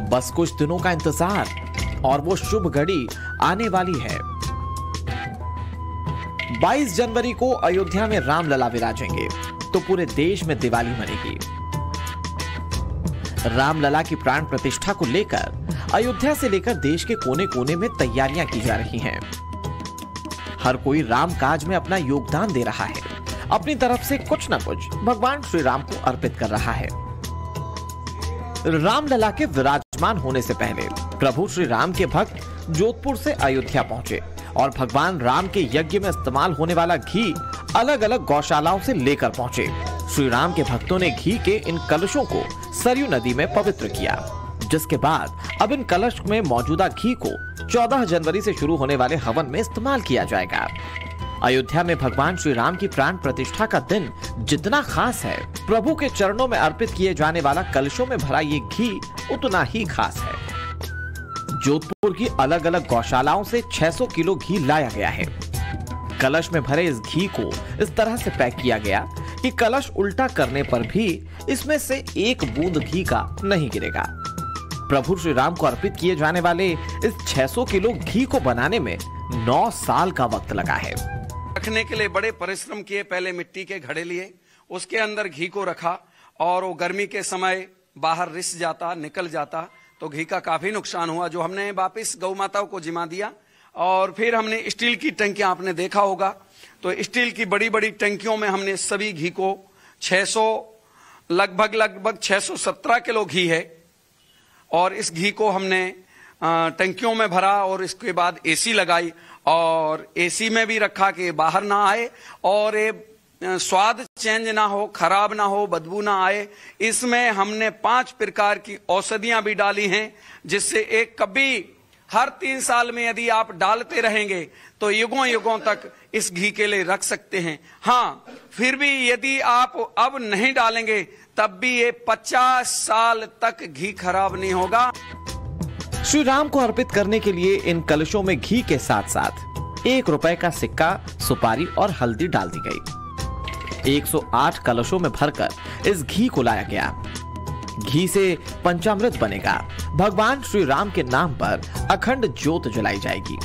बस कुछ दिनों का इंतजार और वो शुभ घड़ी आने वाली है। 22 जनवरी को अयोध्या में रामलला विराजेंगे तो पूरे देश में दिवाली मनेगी। रामलला की प्राण प्रतिष्ठा को लेकर अयोध्या से लेकर देश के कोने कोने में तैयारियां की जा रही हैं। हर कोई राम काज में अपना योगदान दे रहा है, अपनी तरफ से कुछ न कुछ भगवान श्री राम को अर्पित कर रहा है। रामलला के विराजमान होने से पहले प्रभु श्री राम के भक्त जोधपुर से अयोध्या पहुंचे और भगवान राम के यज्ञ में इस्तेमाल होने वाला घी अलग अलग गौशालाओं से लेकर पहुंचे। श्री राम के भक्तों ने घी के इन कलशों को सरयू नदी में पवित्र किया, जिसके बाद अब इन कलश में मौजूदा घी को 14 जनवरी से शुरू होने वाले हवन में इस्तेमाल किया जाएगा। अयोध्या में भगवान श्री राम की प्राण प्रतिष्ठा का दिन जितना खास है, प्रभु के चरणों में अर्पित किए जाने वाला कलशों में भरा ये घी उतना ही खास है। जोधपुर की अलग अलग गौशालाओं से 600 किलो घी लाया गया है। कलश में भरे इस घी को इस तरह से पैक किया गया कि कलश उल्टा करने पर भी इसमें से एक बूंद घी का नहीं गिरेगा। प्रभु श्री राम को अर्पित किए जाने वाले इस 600 किलो घी को बनाने में 9 साल का वक्त लगा है। रखने के लिए बड़े परिश्रम किए। पहले मिट्टी के घड़े लिए, उसके अंदर घी को रखा और वो गर्मी के समय बाहर रिस जाता, निकल जाता, तो घी का काफी नुकसान हुआ, जो हमने वापिस गौ माताओं को जिमा दिया। और फिर हमने स्टील की टंकियां, आपने देखा होगा, तो स्टील की बड़ी बड़ी टंकियों में हमने सभी घी को 600 लगभग 617 किलो घी है, और इस घी को हमने टंकियों में भरा और इसके बाद एसी लगाई और एसी में भी रखा कि बाहर ना आए और ये स्वाद चेंज ना हो, खराब ना हो, बदबू ना आए। इसमें हमने 5 प्रकार की औषधियां भी डाली हैं, जिससे एक कभी हर 3 साल में यदि आप डालते रहेंगे तो युगों युगों तक इस घी के लिए रख सकते हैं। हाँ, फिर भी यदि आप अब नहीं डालेंगे तब भी ये 50 साल तक घी खराब नहीं होगा। श्री राम को अर्पित करने के लिए इन कलशों में घी के साथ साथ 1 रुपए का सिक्का, सुपारी और हल्दी डाल दी गई। 108 कलशों में भरकर इस घी को लाया गया। घी से पंचामृत बनेगा। भगवान श्री राम के नाम पर अखंड ज्योत जलाई जाएगी।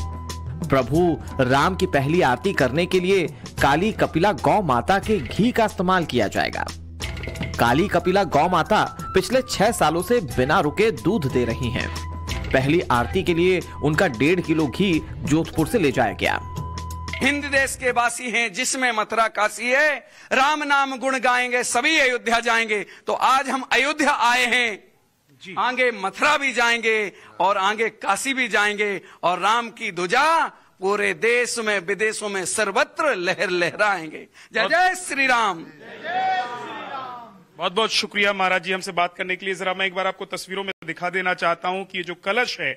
प्रभु राम की पहली आरती करने के लिए काली कपिला गौ माता के घी का इस्तेमाल किया जाएगा। काली कपिला गौ माता पिछले 6 सालों से बिना रुके दूध दे रही हैं। पहली आरती के लिए उनका 1.5 किलो घी जोधपुर से ले जाया गया। हिंद देश के वासी हैं, जिसमें मथुरा काशी है, राम नाम गुण गाएंगे सभी अयोध्या जाएंगे। तो आज हम अयोध्या आए हैं, आगे मथुरा भी जाएंगे और आगे काशी भी जाएंगे, और राम की ध्वजा पूरे देश में विदेशों में सर्वत्र लहर लहराएंगे। जय जय श्री राम। बहुत बहुत शुक्रिया महाराज जी हमसे बात करने के लिए। जरा मैं एक बार आपको तस्वीरों में दिखा देना चाहता हूं कि ये जो कलश है,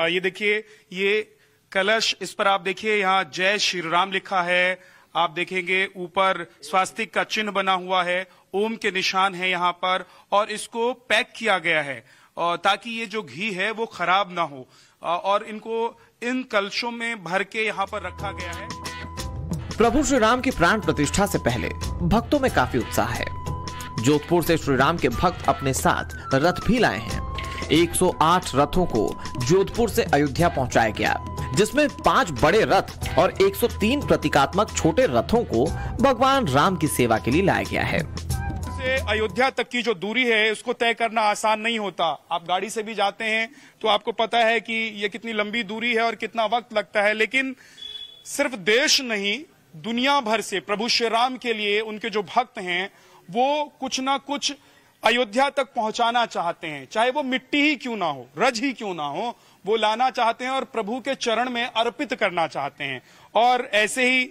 ये देखिए, ये कलश, इस पर आप देखिए यहाँ जय श्री राम लिखा है। आप देखेंगे ऊपर स्वास्तिक का चिन्ह बना हुआ है, ओम के निशान है यहाँ पर, और इसको पैक किया गया है ताकि ये जो घी है वो खराब ना हो, और इनको इन कलशों में भर के यहाँ पर रखा गया है। प्रभु श्री राम की प्राण प्रतिष्ठा से पहले भक्तों में काफी उत्साह है। जोधपुर से श्री राम के भक्त अपने साथ रथ भी लाए हैं। 108 रथों को जोधपुर से अयोध्या पहुंचाया गया, जिसमें 5 बड़े रथ और 103 प्रतीकात्मक छोटे रथों को भगवान राम की सेवा के लिए लाया गया है। से अयोध्या तक की जो दूरी है उसको तय करना आसान नहीं होता। आप गाड़ी से भी जाते हैं तो आपको पता है कि ये कितनी लंबी दूरी है और कितना वक्त लगता है, लेकिन सिर्फ देश नहीं, दुनिया भर से प्रभु श्री राम के लिए उनके जो भक्त हैं वो कुछ ना कुछ अयोध्या तक पहुंचाना चाहते हैं, चाहे वो मिट्टी ही क्यों ना हो, रज ही क्यों ना हो, वो लाना चाहते हैं और प्रभु के चरण में अर्पित करना चाहते हैं। और ऐसे ही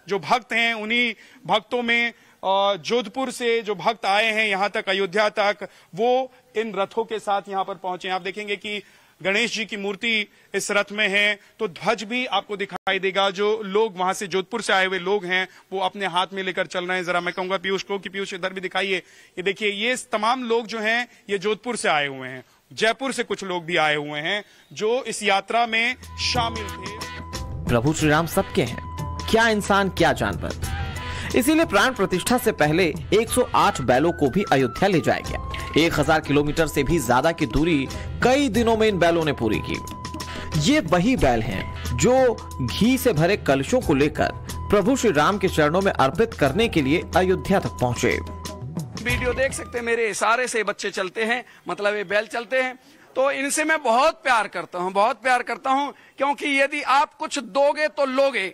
जो भक्त हैं, उन्हीं भक्तों में जोधपुर से जो भक्त आए हैं यहाँ तक, अयोध्या तक, वो इन रथों के साथ यहाँ पर पहुंचे। आप देखेंगे कि गणेश जी की मूर्ति इस रथ में है, तो ध्वज भी आपको दिखाई देगा। जो लोग वहां से जोधपुर से आए हुए लोग हैं वो अपने हाथ में लेकर चल रहे हैं। जरा मैं कहूंगा पीयूष को कि पीयूष इधर भी दिखाइए। ये देखिए, ये तमाम लोग जो हैं ये जोधपुर से आए हुए हैं, जयपुर से कुछ लोग भी आए हुए हैं जो इस यात्रा में शामिल थे। प्रभु श्री राम सबके हैं, क्या इंसान क्या जानवर। इसीलिए प्राण प्रतिष्ठा से पहले 108 बैलों को भी अयोध्या ले जाया गया। 1000 किलोमीटर से भी ज्यादा की दूरी कई दिनों में इन बैलों ने पूरी की। ये वही बैल हैं जो घी से भरे कलशों को लेकर प्रभु श्री राम के चरणों में अर्पित करने के लिए अयोध्या तक पहुंचे। वीडियो देख सकते हैं, मेरे इशारे से बच्चे चलते हैं, मतलब ये बैल चलते हैं। तो इनसे मैं बहुत प्यार करता हूं, बहुत प्यार करता हूं, क्योंकि यदि आप कुछ दोगे तो लोगे,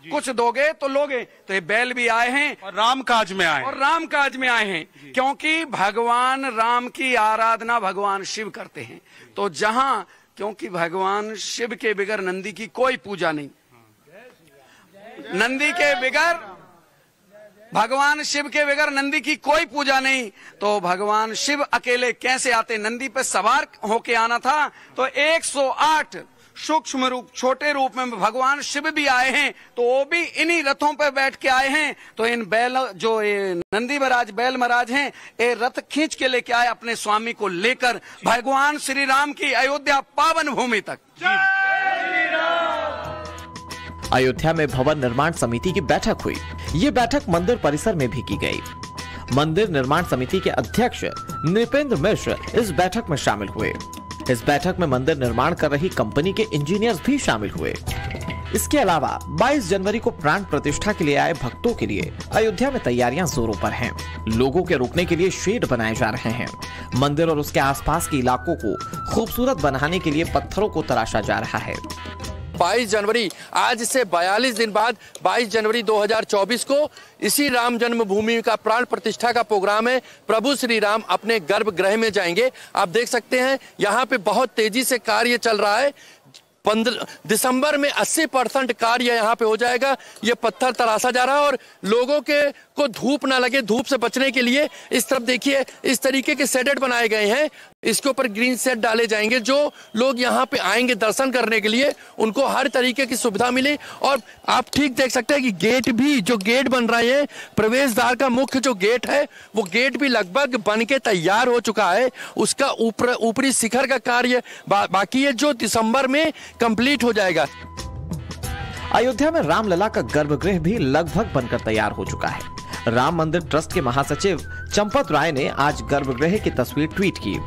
कुछ दोगे तो लोगे। तो ये बैल भी आए हैं और राम काज में आए, और राम काज में आए हैं, क्योंकि भगवान राम की आराधना भगवान शिव करते हैं। तो जहां, क्योंकि भगवान शिव के बगैर नंदी की कोई पूजा नहीं, नंदी के बगैर, भगवान शिव के बगैर नंदी की कोई पूजा नहीं। तो भगवान शिव अकेले कैसे आते, नंदी पे सवार होके आना था। तो 108 सूक्ष्म रूप, छोटे रूप में भगवान शिव भी आए हैं, तो वो भी इन्हीं रथों पे बैठ के आए हैं। तो इन बैल, जो ये नंदी महाराज, बैल महाराज हैं, ये रथ खींच के लेके आए अपने स्वामी को लेकर भगवान श्री राम की अयोध्या पावन भूमि तक। अयोध्या में भवन निर्माण समिति की बैठक हुई। ये बैठक मंदिर परिसर में भी की गई। मंदिर निर्माण समिति के अध्यक्ष नृपेंद्र मिश्र इस बैठक में शामिल हुए। इस बैठक में मंदिर निर्माण कर रही कंपनी के इंजीनियर्स भी शामिल हुए। इसके अलावा 22 जनवरी को प्राण प्रतिष्ठा के लिए आए भक्तों के लिए अयोध्या में तैयारियां जोरों पर हैं। लोगों के रुकने के लिए शेड बनाए जा रहे हैं। मंदिर और उसके आसपास के इलाकों को खूबसूरत बनाने के लिए पत्थरों को तराशा जा रहा है। 22 जनवरी, आज से 42 दिन बाद 22 जनवरी 2024 को इसी राम जन्मभूमि का प्राण प्रतिष्ठा का प्रोग्राम है। प्रभु श्री राम अपने गर्भगृह में जाएंगे। आप देख सकते हैं यहाँ पे बहुत तेजी से कार्य चल रहा है। 15 दिसंबर में 80% कार्य यहाँ पे हो जाएगा। ये पत्थर तराशा जा रहा है और लोगों को धूप ना लगे, धूप से बचने के लिए इस तरफ देखिए इस तरीके के शेडेड बनाए गए हैं। इसके ऊपर ग्रीन शेड डाले जाएंगे। जो लोग यहाँ पे आएंगे दर्शन करने के लिए, उनको हर तरीके की सुविधा मिले। और आप ठीक देख सकते हैं कि गेट भी, जो गेट बन रहे हैं, प्रवेश द्वार का मुख्य जो गेट है, वो गेट भी लगभग बन के तैयार हो चुका है। उसका ऊपरी शिखर का कार्य बाकी है, जो दिसंबर में कंप्लीट हो जाएगा। अयोध्या में रामलला का गर्भगृह भी लगभग बनकर तैयार हो चुका है। राम मंदिर ट्रस्ट के महासचिव चंपत राय ने आज गर्भगृह की तस्वीर ट्वीट की।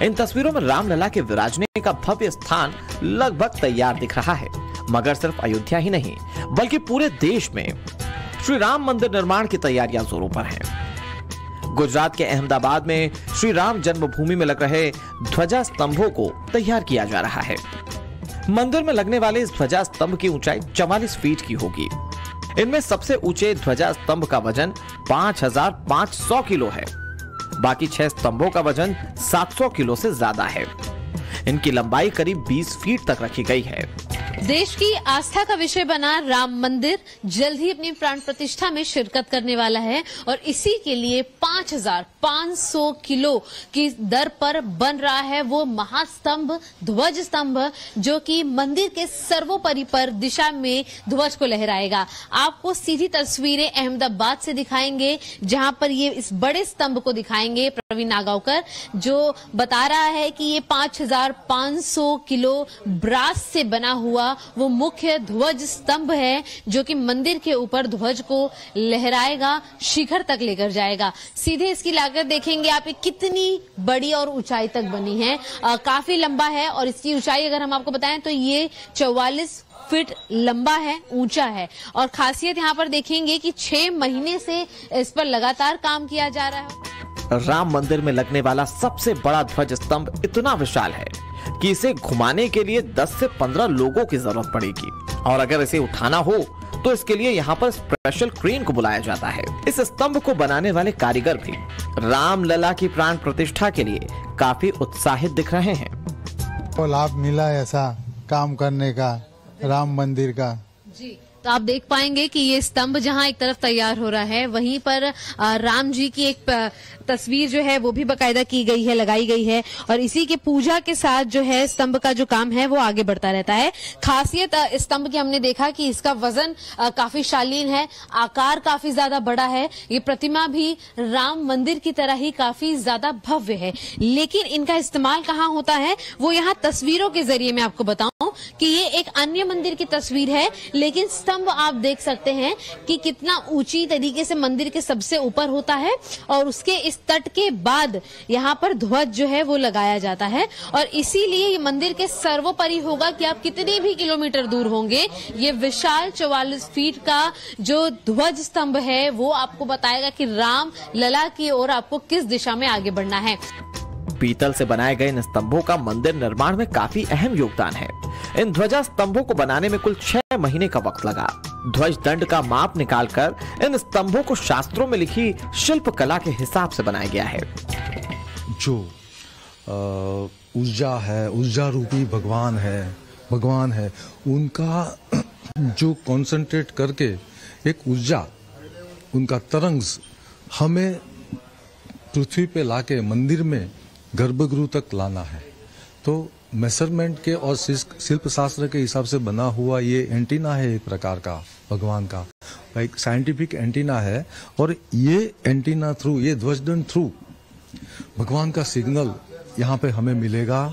इन तस्वीरों में रामलला के विराजने का भव्य स्थान लगभग तैयार दिख रहा है। मगर सिर्फ अयोध्या ही नहीं, बल्कि पूरे देश में श्री राम मंदिर निर्माण की तैयारियां जोरों पर हैं। गुजरात के अहमदाबाद में श्री राम जन्मभूमि में लग रहे ध्वजा स्तंभों को तैयार किया जा रहा है। मंदिर में लगने वाले इस ध्वजा स्तंभ की ऊंचाई 44 फीट की होगी। इनमें सबसे ऊंचे ध्वजा स्तंभ का वजन 5500 किलो है। बाकी 6 स्तंभों का वजन 700 किलो से ज्यादा है। इनकी लंबाई करीब 20 फीट तक रखी गई है। देश की आस्था का विषय बना राम मंदिर जल्द ही अपनी प्राण प्रतिष्ठा में शिरकत करने वाला है और इसी के लिए 5500 किलो की दर पर बन रहा है वो महास्तंभ, ध्वज स्तंभ, जो कि मंदिर के सर्वोपरि पर दिशा में ध्वज को लहराएगा। आपको सीधी तस्वीरें अहमदाबाद से दिखाएंगे, जहां पर ये इस बड़े स्तंभ को दिखाएंगे प्रवीण नागावकर, जो बता रहा है कि ये 5500 किलो ब्रास से बना हुआ वो मुख्य ध्वज स्तंभ है, जो कि मंदिर के ऊपर ध्वज को लहराएगा, शिखर तक लेकर जाएगा। सीधे इसकी लागत देखेंगे आप, कितनी बड़ी और ऊंचाई तक बनी है। काफी लंबा है और इसकी ऊंचाई अगर हम आपको बताएं तो ये 44 फीट लंबा है, ऊंचा है। और खासियत यहाँ पर देखेंगे कि 6 महीने से इस पर लगातार काम किया जा रहा है। राम मंदिर में लगने वाला सबसे बड़ा ध्वज स्तंभ इतना विशाल है कि इसे घुमाने के लिए 10 से 15 लोगों की जरूरत पड़ेगी। और अगर इसे उठाना हो तो इसके लिए यहाँ पर स्पेशल क्रेन को बुलाया जाता है। इस स्तंभ को बनाने वाले कारीगर भी रामलला की प्राण प्रतिष्ठा के लिए काफी उत्साहित दिख रहे हैं। तो लाभ मिला ऐसा काम करने का राम मंदिर का जी। तो आप देख पाएंगे कि ये स्तंभ जहां एक तरफ तैयार हो रहा है, वहीं पर राम जी की एक तस्वीर जो है वो भी बाकायदा की गई है, लगाई गई है। और इसी के पूजा के साथ जो है स्तंभ का जो काम है वो आगे बढ़ता रहता है। खासियत स्तंभ की हमने देखा कि इसका वजन काफी शालीन है, आकार काफी ज्यादा बड़ा है। ये प्रतिमा भी राम मंदिर की तरह ही काफी ज्यादा भव्य है। लेकिन इनका इस्तेमाल कहाँ होता है वो यहाँ तस्वीरों के जरिए मैं आपको बताऊं। कि ये एक अन्य मंदिर की तस्वीर है, लेकिन स्तंभ आप देख सकते हैं कि कितना ऊंची तरीके से मंदिर के सबसे ऊपर होता है और उसके इस तट के बाद यहाँ पर ध्वज जो है वो लगाया जाता है और इसीलिए ये मंदिर के सर्वोपरि होगा कि आप कितने भी किलोमीटर दूर होंगे, ये विशाल 44 फीट का जो ध्वज स्तंभ है वो आपको बताएगा कि राम लला की ओर आपको किस दिशा में आगे बढ़ना है। पीतल से बनाए गए इन स्तंभों का मंदिर निर्माण में काफी अहम योगदान है। इन ध्वजा स्तंभों को बनाने में कुल 6 महीने का वक्त लगा। ध्वज दंड का माप निकालकर इन स्तंभों को शास्त्रों में लिखी शिल्प कला के हिसाब से बनाया गया है। जो ऊर्जा है, ऊर्जा रूपी भगवान है, उनका जो कंसंट्रेट करके एक ऊर्जा, उनका तरंग हमें पृथ्वी पे लाके मंदिर में गर्भगृह तक लाना है। तो मेजरमेंट के और शिल्प शास्त्र के हिसाब से बना हुआ ये एंटीना है, एक प्रकार का भगवान का एक साइंटिफिक एंटीना है और ये एंटीना थ्रू, ये ध्वजदंड थ्रू भगवान का सिग्नल यहाँ पे हमें मिलेगा।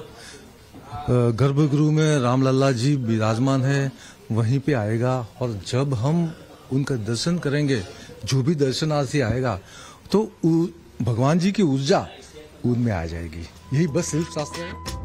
गर्भगृह में रामलला जी विराजमान है, वहीं पे आएगा और जब हम उनका दर्शन करेंगे, जो भी दर्शनार्थी आएगा तो भगवान जी की ऊर्जा उनमें आ जाएगी। यही बस शिल्प शास्त्र है।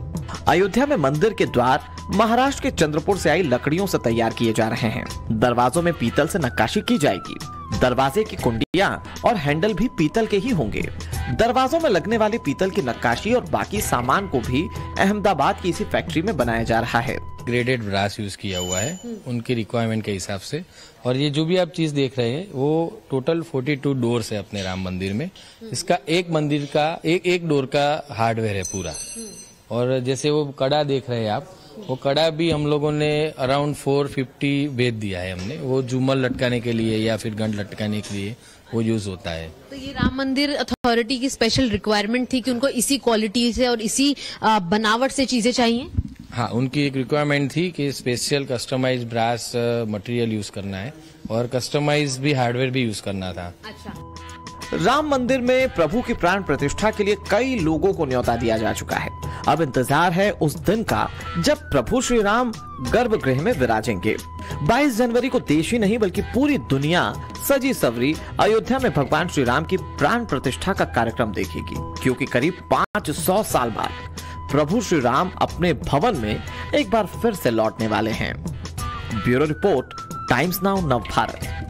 अयोध्या में मंदिर के द्वार महाराष्ट्र के चंद्रपुर से आई लकड़ियों से तैयार किए जा रहे हैं। दरवाजों में पीतल से नक्काशी की जाएगी। दरवाजे की कुंडियां और हैंडल भी पीतल के ही होंगे। दरवाजों में लगने वाली पीतल की नक्काशी और बाकी सामान को भी अहमदाबाद की इसी फैक्ट्री में बनाया जा रहा है। ग्रेडेड ब्रास यूज किया हुआ है उनकी रिक्वायरमेंट के हिसाब से। और ये जो भी आप चीज देख रहे हैं वो टोटल 42 डोर्स है अपने राम मंदिर में। इसका एक मंदिर का एक डोर का हार्डवेयर है पूरा। और जैसे वो कड़ा देख रहे हैं आप, वो कड़ा भी हम लोगों ने अराउंड 450 भेज दिया है हमने। वो झूमर लटकाने के लिए या फिर गंठ लटकाने के लिए वो यूज होता है। तो ये राम मंदिर अथॉरिटी की स्पेशल रिक्वायरमेंट थी कि उनको इसी क्वालिटी से और इसी बनावट से चीजें चाहिए। हाँ, उनकी एक रिक्वायरमेंट थी कि special customize brass material use करना है और कस्टमाइज भी हार्डवेयर भी यूज करना था। अच्छा। राम मंदिर में प्रभु की प्राण प्रतिष्ठा के लिए कई लोगों को न्योता दिया जा चुका है। अब इंतजार है उस दिन का जब प्रभु श्री राम गर्भगृह में विराजेंगे। 22 जनवरी को देश ही नहीं बल्कि पूरी दुनिया सजी सवरी अयोध्या में भगवान श्री राम की प्राण प्रतिष्ठा का कार्यक्रम देखेगी, क्योंकि करीब 500 साल बाद प्रभु श्री राम अपने भवन में एक बार फिर से लौटने वाले हैं। ब्यूरो रिपोर्ट, टाइम्स नाउ नव भारत।